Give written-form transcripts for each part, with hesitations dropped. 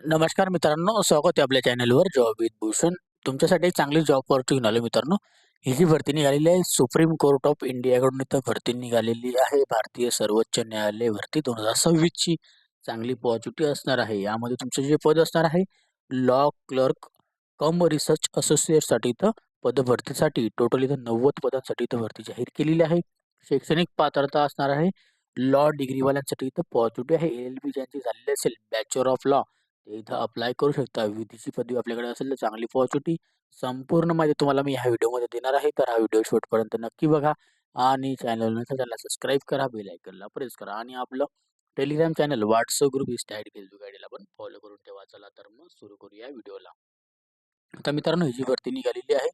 नमस्कार मित्रांनो, स्वागत आहे आपल्या चॅनलवर जॉब विथ भूषण. तुमच्यासाठी एक चांगली जॉब ऑपॉर्च्युनिटी निघाली मित्रांनो. ही जी भरती निघालेली आहे सुप्रीम कोर्ट ऑफ इंडियाकडून इथं भरती निघालेली आहे. भारतीय सर्वोच्च न्यायालय भरती 2026 ची चांगली ऑपॉर्च्युनिटी असणार आहे. यामध्ये तुमचं जे पद असणार आहे लॉ क्लर्क कम रिसर्च असोसिएटसाठी इथं पदभरतीसाठी टोटल इथं 90 पदांसाठी इथं भरती जाहीर केलेली आहे. शैक्षणिक पात्रता असणार आहे लॉ डिग्रीवाल्यांसाठी इथं ऑपॉर्च्युनिटी आहे. LLB ज्यांची झालेली असेल बॅचलर ऑफ लॉ ते इथं अप्लाय करू शकता. विधीची पदवी आपल्याकडे असेल तर चांगली ऑपॉर्च्युनिटी. संपूर्ण माहिती तुम्हाला मी ह्या व्हिडिओमध्ये देणार आहे. तर हा व्हिडिओ शेवटपर्यंत नक्की बघा आणि चॅनलला सबस्क्राईब करा, बेल आयकॉनला प्रेस करा आणि आपलं Telegram channel, WhatsApp group, insta ID, Facebook आयडीला पण फॉलो करून ठेवा. चला तर मग सुरू करूया व्हिडिओला. आता मित्रांनो, ही जी भरती निघालेली आहे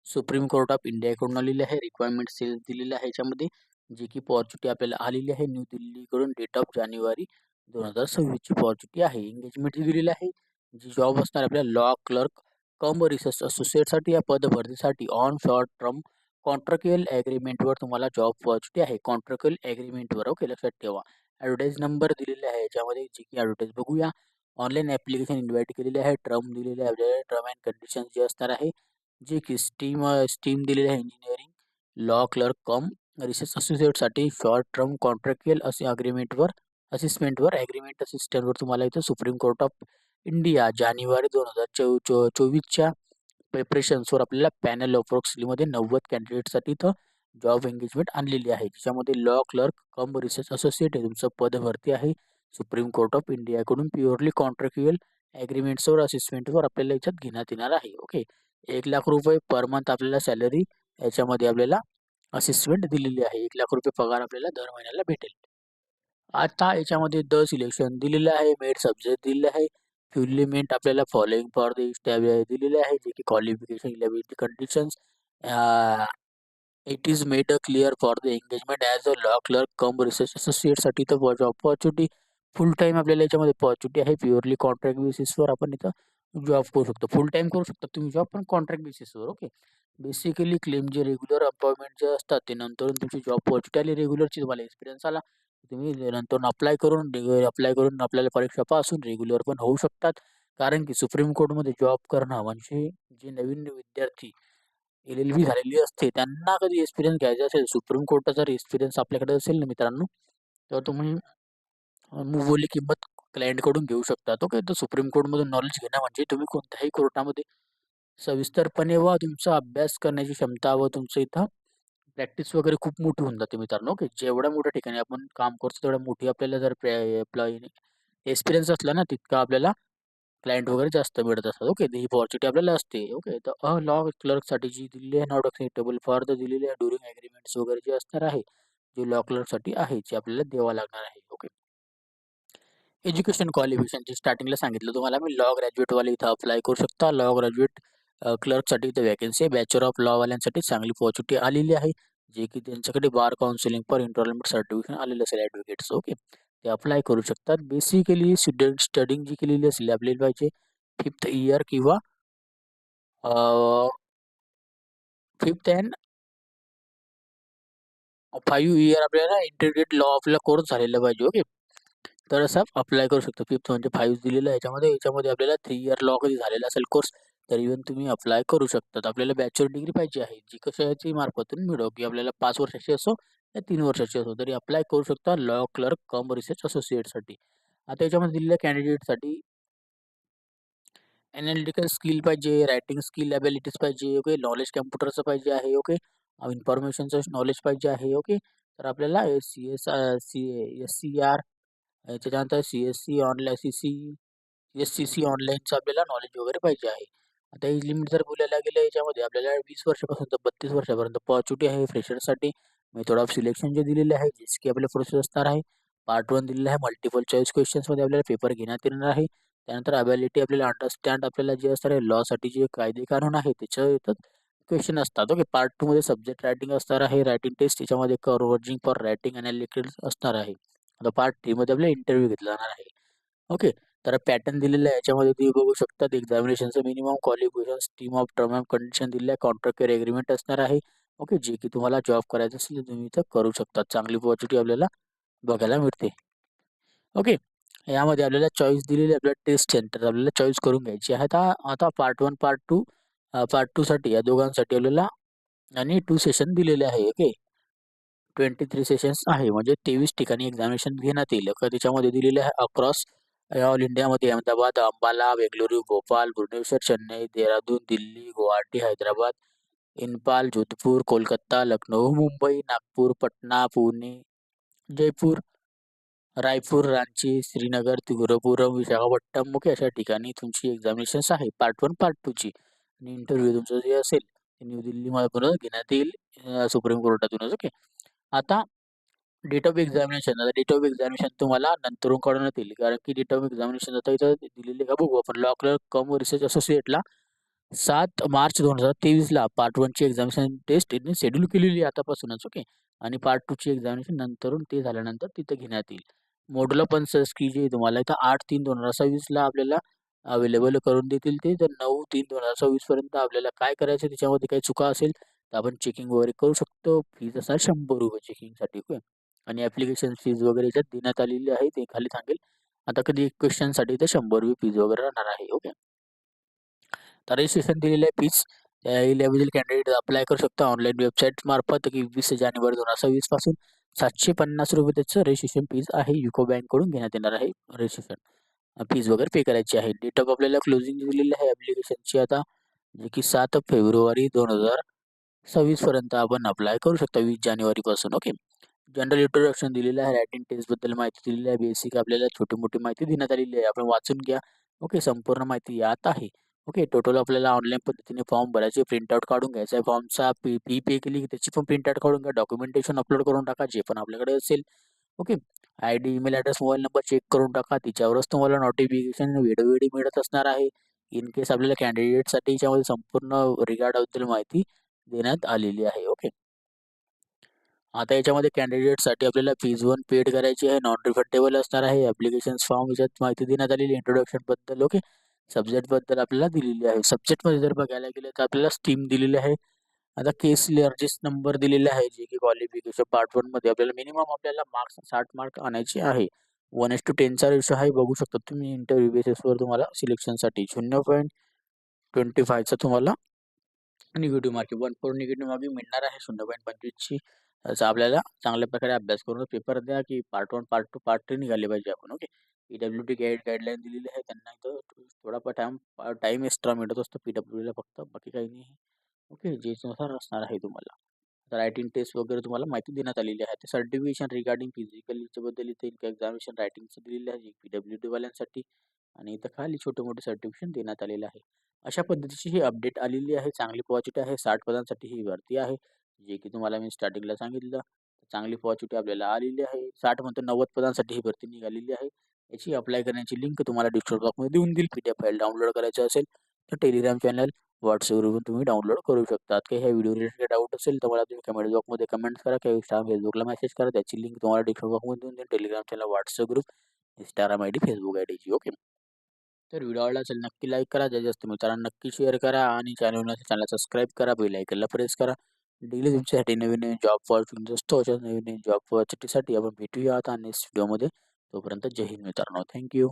सुप्रीम कोर्ट ऑफ इंडियाकडून आलेली आहे. रिक्वायरमेंट सेल दिलेली आहे याच्यामध्ये, जी की ऑपॉर्च्युनिटी आपल्याला आलेली आहे न्यू दिल्लीकडून डेट ऑफ जानेवारी 2026 ची ऑपॉर्च्युनिटी आहे. एंगेजमेंट दिलेली आहे. जी जॉब असणार आपल्याला लॉ क्लर्क कम रिसर्च असोसिएटसाठी या पदभरतीसाठी ऑन शॉर्ट टर्म कॉन्ट्रॅक्च्युअल ॲग्रीमेंटवर तुम्हाला जॉब ऑपॉर्च्युनिटी आहे. कॉन्ट्रॅक्च्युअल ॲग्रीमेंटवर ओके, लक्षात ठेवा. ॲडव्हर्टाइज नंबर दिलेला आहे याच्यामध्ये, जी की ॲडव्हर्टाइज बघूया. ऑनलाईन ॲप्लिकेशन इन्व्हाइट केलेली आहे. टर्म दिलेले आहे आपल्याला, टर्म अँड कंडिशन्स जे असणार आहे जे की स्टीम दिलेली आहे engineering law clerk cum research असोसिएटसाठी शॉर्ट टर्म कॉन्ट्रॅक्च्युअल असे अग्रीमेंटवर असिस्टमेंटवर ॲग्रीमेंट असिस्टंटवर तुम्हाला इथं सुप्रीम कोर्ट ऑफ इंडिया जानेवारी 2024च्या प्रिपरेशन्सवर आपल्याला पॅनल अप्रोक्सिमेटलीमध्ये 90 कॅन्डिडेटसाठी इथं जॉब एंगेजमेंट आणलेली आहे. ज्याच्यामध्ये law clerk cum research associate हे तुमचं पदभरती आहे. सुप्रीम कोर्ट ऑफ इंडियाकडून प्युअरली कॉन्ट्रॅक्च्युअल ॲग्रीमेंट्सवर असिस्टमेंटवर आपल्याला याच्यात घेण्यात येणार आहे. ओके, 1,00,000 रुपये पर मंथ आपल्याला सॅलरी याच्यामध्ये आपल्याला असिस्टमेंट दिलेली आहे. 1,00,000 रुपये पगार आपल्याला दर महिन्याला भेटेल. आता याच्यामध्ये द सिलेक्शन दिलेलं आहे, मेड सब्जेक्ट दिलेलं आहे, फिलिमेंट आपल्याला फॉलोइंग फॉर द स्टॅब दिलेले आहे, जे की qualification eligibility conditions it is made clear for the engagement as a law clerk cum research असोसिएटसाठी तर जॉब ऑपॉर्च्युनिटी फुल टाईम आपल्याला याच्यामध्ये ऑपॉर्च्युनिटी आहे. प्युअरली कॉन्ट्रॅक्ट बेसिसवर आपण इथं जॉब करू शकतो. फुल टाईम करू शकता तुम्ही जॉब, पण कॉन्ट्रॅक्ट बेसिसवर. ओके, बेसिकली क्लेम जे रेग्युलर अपॉइंटमेंट जे असतात ते नंतर तुमची जॉब ऑपॉर्च्युनिटी आली, रेग्युलरची तुम्हाला एक्सपिरियन्स आला, तुम्ही नंतर अप्लाय करून आपल्याला परीक्षा पास होऊन रेग्युलर पण होऊ शकतात. कारण की सुप्रीम कोर्टमध्ये जॉब करणं म्हणजे जे नवीन विद्यार्थी LLB झालेली असते त्यांना कधी एक्सपिरियन्स घ्यायचा असेल, सुप्रीम कोर्टाचा जर एक्सपिरियन्स आपल्याकडे असेल ना मित्रांनो, तर तुम्ही मोबदली किंमत क्लायंटकडून घेऊ शकता. ओके, तर सुप्रीम कोर्टमधून नॉलेज घेणं म्हणजे तुम्ही कोणत्याही कोर्टामध्ये सविस्तरपणे व तुमचा अभ्यास करण्याची क्षमता व तुमचं इथं प्रॅक्टिस वगैरे खूप मोठी होऊन जाते मित्रांनो. ओके, जेवढ्या मोठ्या ठिकाणी आपण काम करतो तेवढ्या मोठी आपल्याला जर एक्सपिरियन्स असला ना, तितका आपल्याला क्लायंट वगैरे जास्त मिळत असतात. ओके, ही अपॉर्च्युनिटी आपल्याला असते. ओके, तर लॉ क्लर्कसाठी जी दिलेली आहे नॉट एक्सेप्टेबल फॉर द दिलेली आहे ड्युरिंग ॲग्रीमेंट्स वगैरे जे असणार आहे, जे लॉ क्लर्कसाठी आहे, जे आपल्याला द्यावं लागणार आहे. ओके, एज्युकेशन क्वालिफिकेशनची स्टार्टिंगला सांगितलं तुम्हाला मी, लॉ ग्रॅज्युएटवाले इथं अप्लाय करू शकता. लॉ ग्रॅज्युएट क्लर्कसाठी इथं वॅकन्सी आहे. बॅचलर ऑफ लॉवाल्यांसाठी चांगली ऑपॉर्च्युनिटी आलेली आहे, जे की त्यांच्याकडे बार काउन्सिलिंग फॉर एनरोलमेंट सर्टिफिकेशन आलेलं असेल ॲडव्होकेट्स. ओके, ते अप्लाय करू शकतात. बेसिकली स्टडिंग जी केलेली असेल आपल्याला पाहिजे 5th इयर किंवा 5th अँड 5 इयर आपल्याला इंटिग्रेटेड लॉ आपला कोर्स झालेला पाहिजे. ओके, तर असं अप्लाय करू शकतो. 5th म्हणजे 5 दिलेलं आहे याच्यामध्ये आपल्याला 3 इयर लॉ कधी झालेला असेल कोर्स, तर इव्हन तुम्ही अप्लाय करू शकतात. आपल्याला बॅचलर डिग्री पाहिजे आहे, जी कशाची मार्फतून मिळो, की आपल्याला 5 वर्षाची असो या 3 वर्षाची असो, तरी अप्लाय करू शकता लॉ क्लर्क कम रिसर्च असोसिएटसाठी. आता याच्यामध्ये दिलेल्या कॅन्डिडेटसाठी एनालिटिकल स्किल पाहिजे, रायटिंग स्किल ॲबिलिटीज पाहिजे. ओके, नॉलेज कम्प्युटरचं पाहिजे आहे. ओके, इन्फॉर्मेशनचं नॉलेज पाहिजे आहे. ओके, तर आपल्याला SCR त्याच्यानंतर CSC ऑनलाईन SCC ऑनलाईनचं आपल्याला नॉलेज वगैरे पाहिजे आहे. आता एज लिमिट जर बोलायला गेलं याच्यामध्ये आपल्याला 20 वर्षापासून तर 32 वर्षापर्यंत ऑपॉर्च्युनिटी आहे फ्रेशरसाठी. मेथड ऑफ सिलेक्शन जे दिलेले आहे, जसे की आपल्याला प्रोसेस असणार आहे. पार्ट 1 दिलेलं आहे, मल्टिपल चॉईस क्वेश्चन्समध्ये आपल्याला पेपर घेण्यात येणार आहे. त्यानंतर अबिलिटी आपल्याला अंडरस्टँड आपल्याला जे असणार आहे लॉसाठी जे कायदे कानून आहे त्याच्या येतात क्वेश्चन असतात. ओके, पार्ट 2 मध्ये सब्जेक्ट रायटिंग असणार आहे, रायटिंग टेस्ट त्याच्यामध्ये कन्व्हर्जिंग फॉर रायटिंग अनालिटिक्स असणार आहे. आता पार्ट 3 मध्ये आपल्याला इंटरव्ह्यू घेतला जाणार आहे. ओके, तर पॅटर्न दिलेला आहे याच्यामध्ये तुम्ही बघू शकता. एक्झामिनेशनचं मिनिमम क्वालिफिकेशन स्टीम ऑफ टर्म अँड कंडिशन दिलेलं आहे, कॉन्ट्रॅक्ट एग्रीमेंट असणार आहे. ओके, जे की तुम्हाला जॉब करायचं असेल तर तुम्ही इथं करू शकता. चांगली ऑपॉर्च्युनिटी आपल्याला बघायला मिळते. ओके, यामध्ये आपल्याला चॉईस दिलेली आपल्याला टेस्ट सेंटर आपल्याला चॉईस करून घ्यायची आहे. आता आता पार्ट 1, पार्ट 2 साठी या दोघांसाठी आपल्याला आणि 2 सेशन दिलेले आहे. ओके. 23 सेशन्स आहे म्हणजे 23 ठिकाणी एक्झामिनेशन घेण्यात येईल. त्याच्यामध्ये दिलेले आहे अक्रॉस ऑल इंडियामध्ये अहमदाबाद, अंबाला, बेंगलुरू, भोपाळ, भुवनेश्वर, चेन्नई, देहरादून, दिल्ली, गुवाहाटी, हैदराबाद, इम्फाल, जोधपूर, कोलकाता, लखनऊ, मुंबई, नागपूर, पटना, पुणे, जयपूर, रायपूर, रांची, श्रीनगर, तिरुवनंतपुरम, विशाखापट्टणम ओके अशा ठिकाणी तुमची एक्झामिनेशन्स आहे पार्ट 1, पार्ट 2 ची. आणि इंटरव्ह्यू तुमचं जे असेल ते न्यू दिल्लीमध्ये घेण्यात येईल सुप्रीम कोर्टातूनच. ओके. आता डेट ऑफ एक्झामिनेशन तुम्हाला नंतरून कळवण्यात येईल, कारण की डेट ऑफ एक्झामिनेशन आता इथं दिलेली का बघू आपण. लॉ क्लर्क कम रिसर्च असोसिएटला 7 मार्च 2023ला पार्ट 1 ची एक्झामिनेशन टेस्ट शेड्यूल केलेली आहे आतापासूनच. ओके. आणि पार्ट 2 ची एक्झामिनेशन नंतरून ते झाल्यानंतर तिथं घेण्यात येईल. मॉड्युलर पन्सर्स की जे तुम्हाला इथं 8/3/2026ला आपल्याला अवेलेबल करून देतील ते. तर 9/3/2026 पर्यंत आपल्याला काय करायचं त्याच्यामध्ये काही चुका असेल तर आपण चेकिंग वगैरे करू शकतो. फीज असणार ₹100 चेकिंगसाठी. ओके. आणि ॲप्लिकेशन फीज वगैरे याच्यात देण्यात आलेली आहे ते खाली सांगेल. आता कधी एक क्वेश्चनसाठी तर ₹100 फीज वगैरे राहणार आहे. ओके. तर रजिस्ट्रेशन दिलेलं आहे फीज. त्या लेवलचे कॅन्डिडेट अप्लाय करू शकता ऑनलाईन वेबसाईट मार्फत, की 20 जानेवारी 2026 पासून ₹750 त्याचं रजिस्ट्रेशन फीज आहे. युको बँककडून घेण्यात येणार आहे रजिस्ट्रेशन फीज वगैरे पे करायची आहे. डेट ऑफ आपल्याला क्लोजिंग दिलेली आहे ॲप्लिकेशनची आता, जे की 7 फेब्रुवारी 2026 पर्यंत आपण अप्लाय करू शकता 20 जानेवारीपासून. ओके. जनरल इंट्रोडक्शन दिलेलं आहे. रायटिंग टेस्टबद्दल माहिती दिलेली आहे. बेसिक आपल्याला छोटी-मोठी माहिती देण्यात आलेली आहे. आपण वाचून घ्या. ओके. संपूर्ण माहिती यात आहे. ओके. टोटल आपल्याला ऑनलाईन पद्धतीने फॉर्म भरायचे, प्रिंटआउट काढून घ्यायचा आहे. फॉर्मचा फी पे केली की त्याची पण प्रिंटआउट काढून घ्या. डॉक्युमेंटेशन अपलोड करून टाका जे पण आपल्याकडे असेल. Okay. ID, email address, mobile number check करून टाका. तिच्यावरच तुम्हाला नोटिफिकेशन वेळोवेळी मिळत असणार आहे. इन केस आपल्याला कॅन्डिडेटसाठी याच्यामध्ये संपूर्ण रिगार्डबद्दल माहिती देण्यात आलेली आहे. ओके. आता याच्यामध्ये कॅन्डिडेटसाठी आपल्याला फीज 1 पेड करायची आहे. नॉन रिफंडेबल असणार आहे. ॲप्लिकेशन फॉर्म याच्यात माहिती देण्यात आलेली इंट्रोडक्शनबद्दल. ओके. सब्जेक्टबद्दल आपल्याला दिलेली आहे. सब्जेक्टमध्ये जर बघायला गेलं तर आपल्याला स्ट्रीम दिलेली आहे. आता केस लार्जेस्ट नंबर दिलेले आहे, जे की क्वालिफिकेशन पार्ट 1 मध्ये आपल्याला मिनिमम आपल्याला मार्क्स 60 मार्क आणायचे आहे. 1:10 रेशो आहे. बघू शकता तुम्ही इंटरव्ह्यू बेसिसवर तुम्हाला सिलेक्शनसाठी 0.25चा तुम्हाला निगेटिव्ह मार्किंग 1 निगेटिव्ह मार्किंग मिळणार आहे 0.25ची. त्याचा आपल्याला चांगल्या प्रकारे अभ्यास करून पेपर द्या, की पार्ट 1, पार्ट 2, पार्ट 3 निघाले पाहिजे आपण. ओके. PWD गाईडलाईन दिलेली आहे त्यांना. इथं थोडाफार टाईम एक्स्ट्रा मिळत असतो PWDला फक्त, बाकी काही नाही. ओके. जेनुसार असणार आहे तुम्हाला. रायटिंग टेस्ट वगैरे तुम्हाला माहिती देण्यात आलेली आहे. ते सर्टिफिकेशन रिगार्डिंग फिजिकल याच्याबद्दल इथे एक्झामिनेशन रायटिंगचं दिलेलं आहे, PWD वाल्यांसाठी. आणि इथं खाली छोटे-मोठे सर्टिफिकेशन देण्यात आलेलं आहे. अशा पद्धतीची ही अपडेट आलेली आहे. चांगली पॉझिटिव्ह आहे. 60 पदांसाठी ही भरती आहे, जे की तुम्हाला मी स्टार्टिंगला सांगितलं. चांगली पॉझिटिव्ह आपल्याला आलेली आहे. 60 म्हणतो 90 पदांसाठी ही भरती निघालेली आहे. याची अप्लाय करण्याची लिंक तुम्हाला डिस्क्रिप्शन बॉक्समध्ये देऊन देईल. PDF फाईल डाउनलोड करायची असेल तर टेलिग्राम चॅनल, WhatsAppवरून तुम्ही डाउनलोड करू शकता. काही ह्या व्हिडिओ रिलेटेड डाऊट असेल तर मला तुम्ही कमेंट बॉक्समध्ये कमेंट करा किंवा Facebookला मेसेज करा. त्याची लिंक तुम्हाला डिस्क्रिप्शन बॉक्समध्ये देऊन देईल. Telegram channel, WhatsApp group, Instagram ID, Facebook IDची. ओके. तर व्हिडिओ आवडला असेल नक्की लाईक करा. जास्तीत जास्त मित्रांना नक्की शेअर करा आणि चॅनल सबस्क्राईब करा. बेल आयकनला प्रेस करा. डेली तुमच्यासाठी नवीन-नवीन जॉब ऑपॉर्च्युनिटीज असतो. अशा नवीन-नवीन जॉब ऑपॉर्च्युनिटीसाठी आपण भेटूया आता नेक्स्ट व्हिडिओमध्ये. तोपर्यंत जय हिंद मित्रांनो. Thank you.